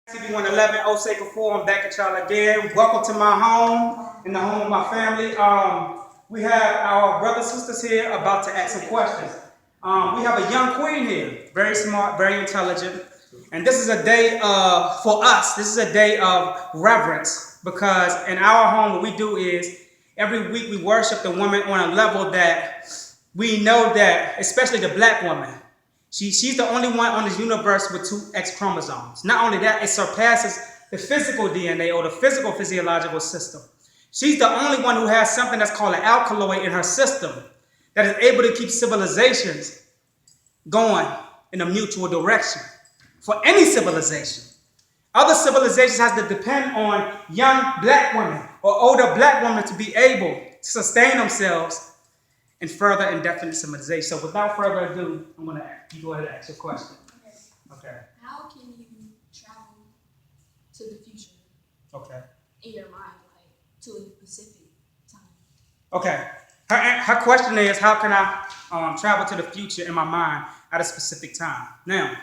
TV 111, Osei Kufuor, I'm back at y'all again. Welcome to my home and the home of my family. We have our brothers and sisters here about to ask some questions. We have a young queen here, very smart, very intelligent. And this is a day for us, this is a day of reverence because in our home what we do is every week we worship the woman on a level that we know that, especially the black woman, she's the only one on this universe with two X chromosomes. Not only that, it surpasses the physical DNA or the physical physiological system. She's the only one who has something that's called an alkaloid in her system that is able to keep civilizations going in a mutual direction for any civilization. Other civilizations have to depend on young black women or older black women to be able to sustain themselves and further indefinite civilization. So without further ado, I'm going to go ahead and ask your question. Okay. How can you travel to the future? Okay. In your mind, like to a specific time? Okay. Her question is, how can I travel to the future in my mind at a specific time? Now,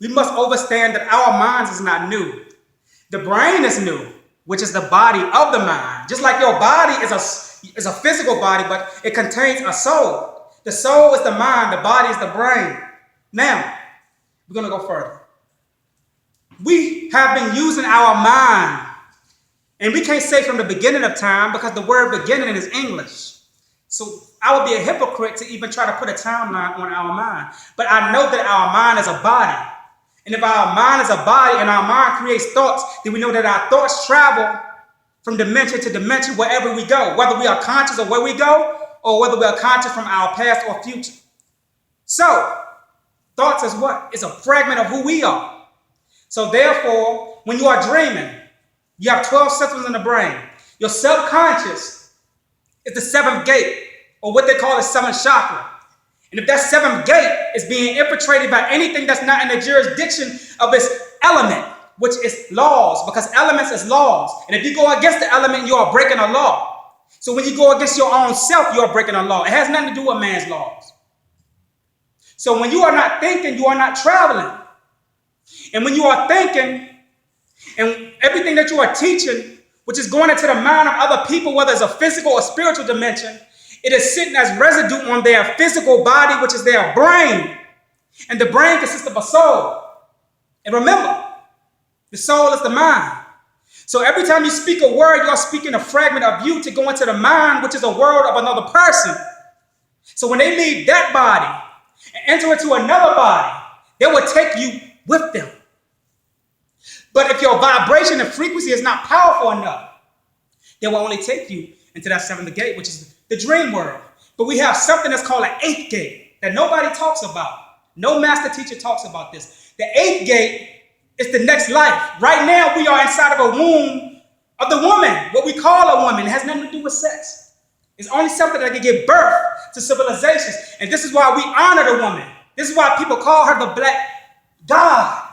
we must understand that our minds is not new. The brain is new, which is the body of the mind. Just like your body is a physical body, but it contains a soul. The soul is the mind, the body is the brain. Now, we're going to go further. We have been using our mind, and we can't say from the beginning of time because the word beginning is English. So I would be a hypocrite to even try to put a timeline on our mind. But I know that our mind is a body. And if our mind is a body and our mind creates thoughts, then we know that our thoughts travel from dimension to dimension wherever we go, whether we are conscious of where we go or whether we are conscious from our past or future. So, thoughts is what? It's a fragment of who we are. So therefore, when you are dreaming, you have 12 systems in the brain. Your subconscious is the seventh gate, or what they call the seventh chakra. And if that seventh gate is being infiltrated by anything that's not in the jurisdiction of its element, which is laws, because elements is laws. And if you go against the element, you are breaking a law. So when you go against your own self, you are breaking a law. It has nothing to do with man's laws. So when you are not thinking, you are not traveling. And when you are thinking, and everything that you are teaching, which is going into the mind of other people, whether it's a physical or spiritual dimension, it is sitting as residue on their physical body, which is their brain. And the brain consists of a soul. And remember, the soul is the mind. So every time you speak a word, you are speaking a fragment of you to go into the mind, which is a word of another person. So when they leave that body and enter into another body, they will take you with them. But if your vibration and frequency is not powerful enough, they will only take you into that seventh gate, which is the dream world. But we have something that's called an eighth gate that nobody talks about. No master teacher talks about this. The eighth gate is the next life. Right now, we are inside of a womb of the woman, what we call a woman. It has nothing to do with sex. It's only something that can give birth to civilizations. And this is why we honor the woman. This is why people call her the black god.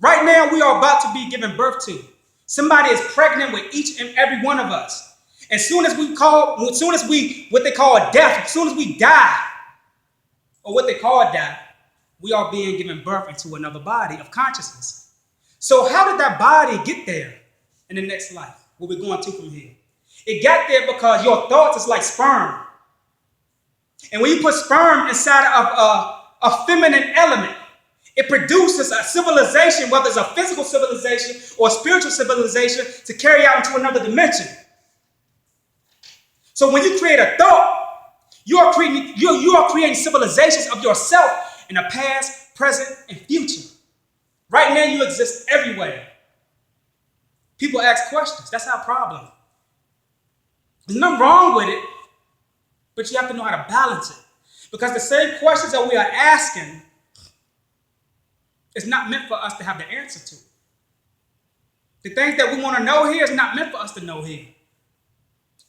Right now, we are about to be given birth to. Somebody is pregnant with each and every one of us. As soon as we what they call death, as soon as we die, or what they call death, we are being given birth into another body of consciousness. So how did that body get there in the next life? What we're going to from here? It got there because your thoughts is like sperm. And when you put sperm inside of a feminine element, it produces a civilization, whether it's a physical civilization or a spiritual civilization, to carry out into another dimension. So when you create a thought, you are creating civilizations of yourself in the past, present, and future. Right now, you exist everywhere. People ask questions. That's our problem. There's nothing wrong with it, but you have to know how to balance it. Because the same questions that we are asking is not meant for us to have the answer to. The things that we want to know here is not meant for us to know here.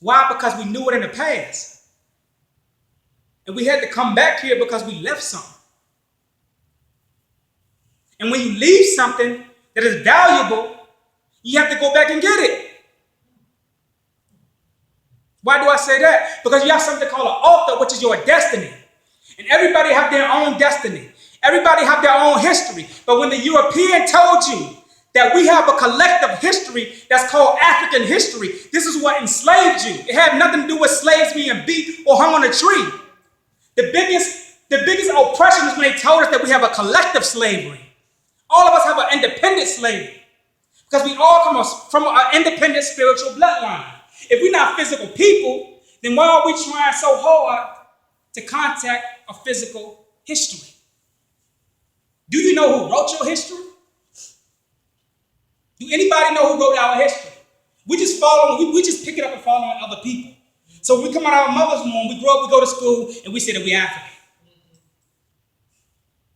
Why? Because we knew it in the past. And we had to come back here because we left something. And when you leave something that is valuable, you have to go back and get it. Why do I say that? Because you have something called an author, which is your destiny. And everybody have their own destiny. Everybody have their own history. But when the European told you that we have a collective history that's called African history, this is what enslaved you. It had nothing to do with slaves being beat or hung on a tree. The biggest oppression is when they told us that we have a collective slavery. All of us have an independent slavery because we all come from an independent spiritual bloodline. If we're not physical people, then why are we trying so hard to contact a physical history? Do you know who wrote your history? Do anybody know who wrote our history? We just pick it up and follow on other people. So when we come out of our mother's womb, we grow up, we go to school, and we say that we're African.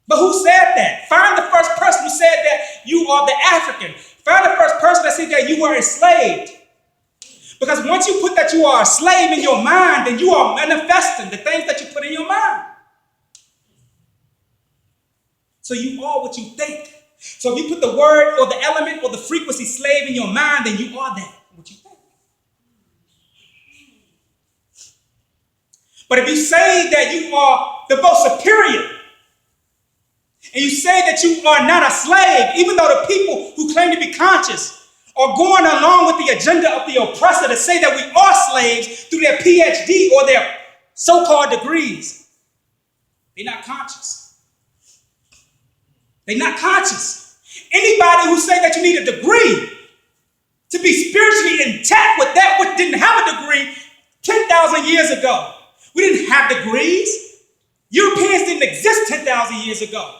But who said that? Find the first person who said that you are the African. Find the first person that said that you were enslaved. Because once you put that you are a slave in your mind, then you are manifesting the things that you put in your mind. So you are what you think. So if you put the word or the element or the frequency slave in your mind, then you are that, what you think. But if you say that you are the most superior, and you say that you are not a slave, even though the people who claim to be conscious are going along with the agenda of the oppressor to say that we are slaves through their PhD or their so-called degrees, they're not conscious. They're not conscious. Anybody who say that you need a degree to be spiritually intact with that which didn't have a degree 10,000 years ago. We didn't have degrees. Europeans didn't exist 10,000 years ago.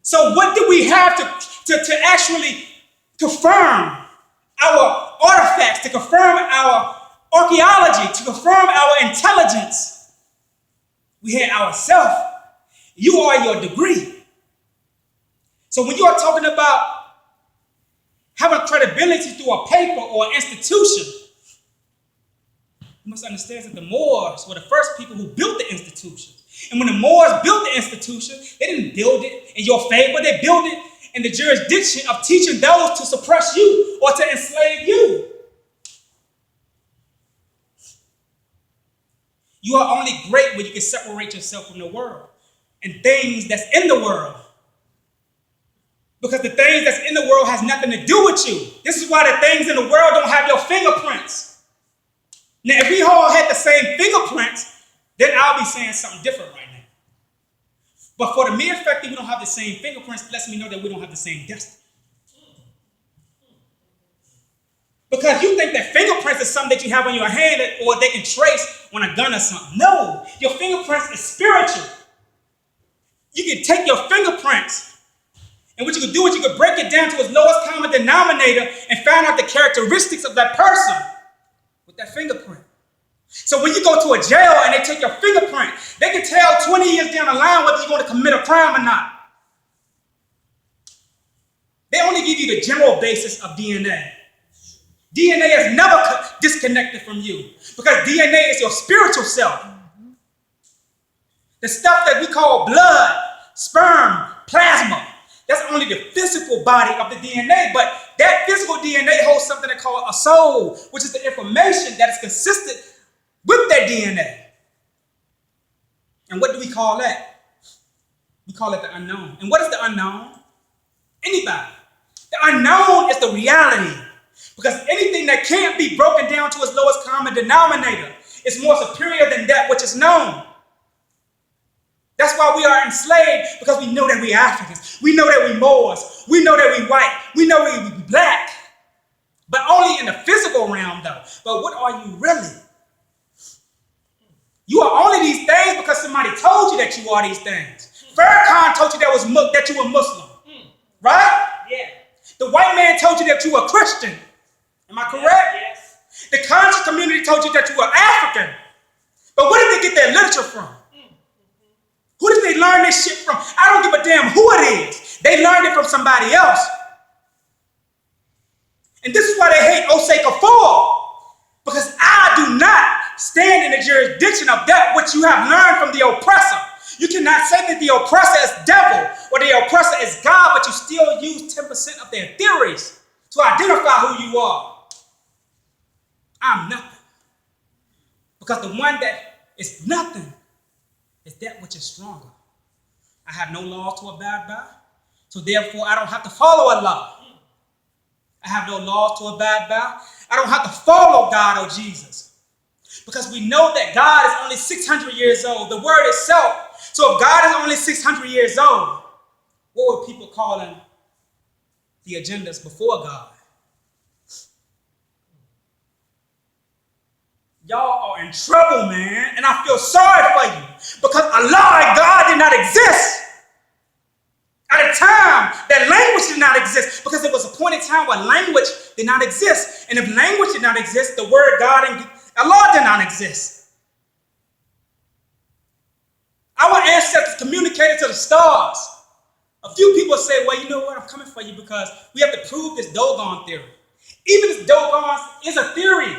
So what do we have to actually confirm our artifacts, to confirm our archaeology, to confirm our intelligence? We had ourselves. You are your degree. So when you are talking about having credibility through a paper or an institution, you must understand that the Moors were the first people who built the institution. And when the Moors built the institution, they didn't build it in your favor. They built it in the jurisdiction of teaching those to suppress you or to enslave you. You are only great when you can separate yourself from the world and things that's in the world. Because the things that's in the world has nothing to do with you. This is why the things in the world don't have your fingerprints. Now, if we all had the same fingerprints, then I'll be saying something different right now. But for the mere fact that we don't have the same fingerprints lets me know that we don't have the same destiny. Because you think that fingerprints is something that you have on your hand or they can trace on a gun or something. No, your fingerprints is spiritual. You can take your fingerprints, and what you could do is you could break it down to its lowest common denominator and find out the characteristics of that person with that fingerprint. So when you go to a jail and they take your fingerprint, they can tell 20 years down the line whether you're going to commit a crime or not. They only give you the general basis of DNA. DNA is never disconnected from you because DNA is your spiritual self. The stuff that we call blood, sperm, plasma, that's only the physical body of the DNA, but that physical DNA holds something they call a soul, which is the information that is consistent with that DNA. And what do we call that? We call it the unknown. And what is the unknown? Anybody. The unknown is the reality. Because anything that can't be broken down to its lowest common denominator is more superior than that which is known. That's why we are enslaved, because we know that we're Africans. We know that we're Moors. We know that we're white. We know that we're black. But only in the physical realm, though. But what are you really? You are only these things because somebody told you that you are these things. Farrakhan told you that you were Muslim. Right? Yeah. The white man told you that you were Christian. Am I correct? Yes. The conscious community told you that you were African. But where did they get their literature from? Who did they learn this shit from? I don't give a damn who it is. They learned it from somebody else. And this is why they hate Osei Kufuor. Because I do not stand in the jurisdiction of that which you have learned from the oppressor. You cannot say that the oppressor is devil or the oppressor is God, but you still use 10% of their theories to identify who you are. I'm nothing. Because the one that is nothing is that which is stronger. I have no laws to abide by. So therefore, I don't have to follow a law. I have no laws to abide by. I don't have to follow God or Jesus. Because we know that God is only 600 years old, the word itself. So if God is only 600 years old, what were people calling the agendas before God? Y'all are in trouble, man, and I feel sorry for you because Allah and God did not exist. At a time that language did not exist, because there was a point in time where language did not exist. And if language did not exist, the word God and Allah did not exist. Our ancestors communicated to the stars. A few people say, well, you know what, I'm coming for you because we have to prove this Dogon theory. Even this Dogon is a theory.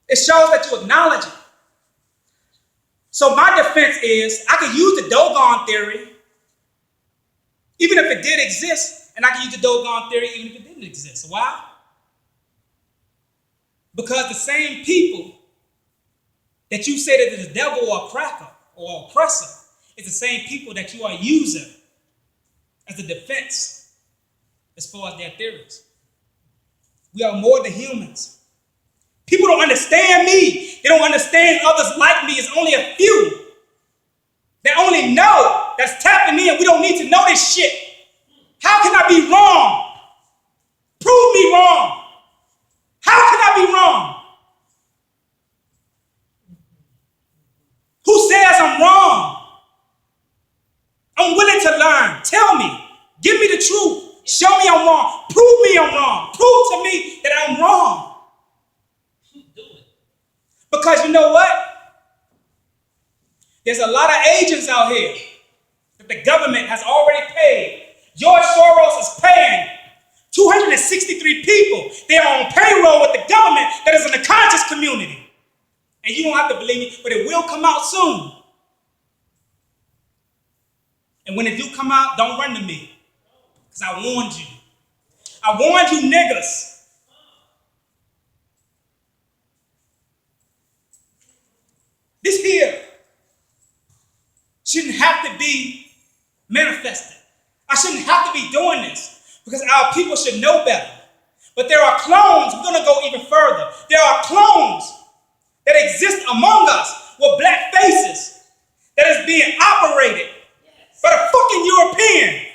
It shows that you acknowledge it. So my defense is I could use the Dogon theory even if it did exist, and I can use the Dogon theory even if it didn't exist. Why? Because the same people that you say that is the devil or a cracker or oppressor is the same people that you are using as a defense as far as their theories. We are more than humans. People don't understand me. They don't understand others like me. It's only a few that only know that's tapping in. We don't need to know this shit. How can I be wrong? Prove me wrong. How can I be wrong? Who says I'm wrong? I'm willing to learn. Tell me. Give me the truth. Show me I'm wrong. Prove me I'm wrong. Prove to me that I'm wrong. Because you know what? There's a lot of agents out here that the government has already paid. George Soros is paying 263 people. They are on payroll with the government that is in the conscious community. And you don't have to believe me, but it will come out soon. And when it do come out, don't run to me. Because I warned you. I warned you niggas. This here shouldn't have to be manifested. I shouldn't have to be doing this because our people should know better. But there are clones. We're going to go even further. There are clones that exist among us with black faces that is being operated by the fucking European.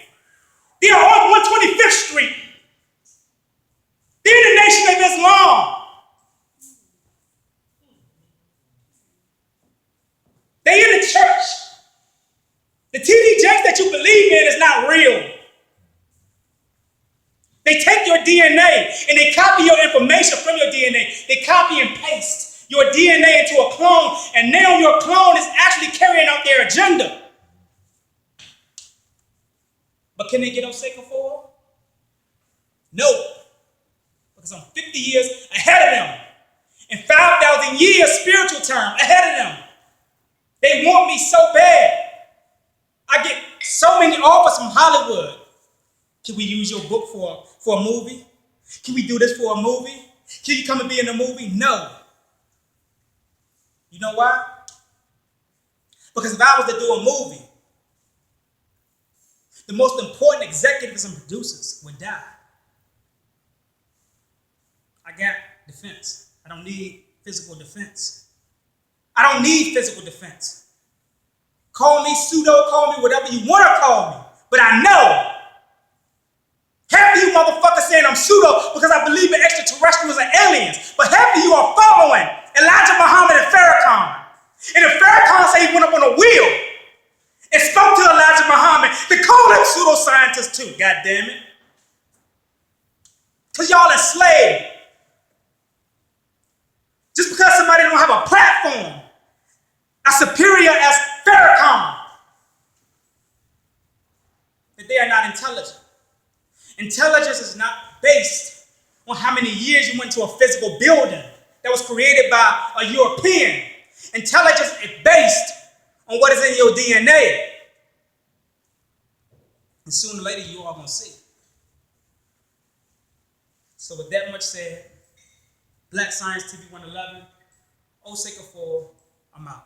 They are on 125th Street. They're the Nation of Islam. They in the church. The TD Jakes that you believe in is not real. They take your DNA and they copy your information from your DNA. They copy and paste your DNA into a clone, and now your clone is actually carrying out their agenda. But can they get Osei Kufuor? No. Because I'm 50 years ahead of them. In 5,000 years, spiritual term, ahead of them. They want me so bad. I get so many offers from Hollywood. Can we use your book for a movie? Can we do this for a movie? Can you come and be in a movie? No. You know why? Because if I was to do a movie, the most important executives and producers would die. I got defense. I don't need physical defense. I don't need physical defense. Call me pseudo, call me whatever you want to call me. But I know half of you motherfuckers saying I'm pseudo because I believe in extraterrestrials and aliens. But half of you are following Elijah Muhammad and Farrakhan. And if Farrakhan said he went up on a wheel and spoke to Elijah Muhammad, they call him pseudoscientists too, God damn it. Because y'all enslaved. Just because somebody don't have a platform as superior as Farrakhan, that they are not intelligent. Intelligence is not based on how many years you went to a physical building that was created by a European. Intelligence is based on what is in your DNA. And sooner or later, you are going to see. So with that much said, Black Science TV 111, Osei Kufuor, I'm out.